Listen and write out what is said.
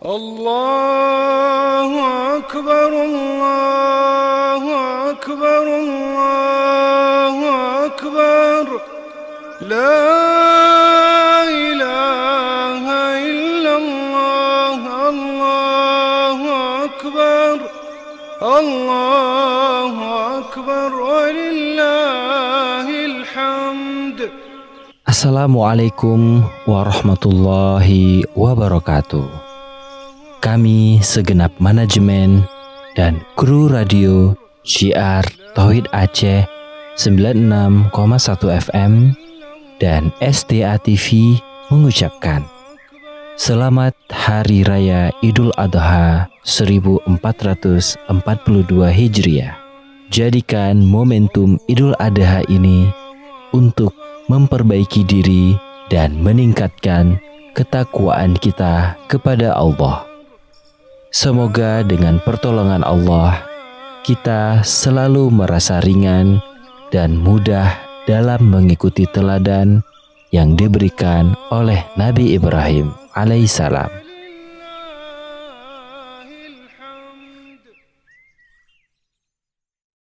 Allahu Akbar, Allahu Akbar, Allahu Akbar. La ilaha illallah, Allahu Akbar, Allahu Akbar, walillahil hamd. Assalamualaikum warahmatullahi wabarakatuh. Kami segenap manajemen dan kru radio Syiar Tauhid Aceh 96,1 FM dan STA TV mengucapkan Selamat Hari Raya Idul Adha 1442 Hijriah. Jadikan momentum Idul Adha ini untuk memperbaiki diri dan meningkatkan ketakwaan kita kepada Allah. Semoga dengan pertolongan Allah, kita selalu merasa ringan dan mudah dalam mengikuti teladan yang diberikan oleh Nabi Ibrahim alaihissalam.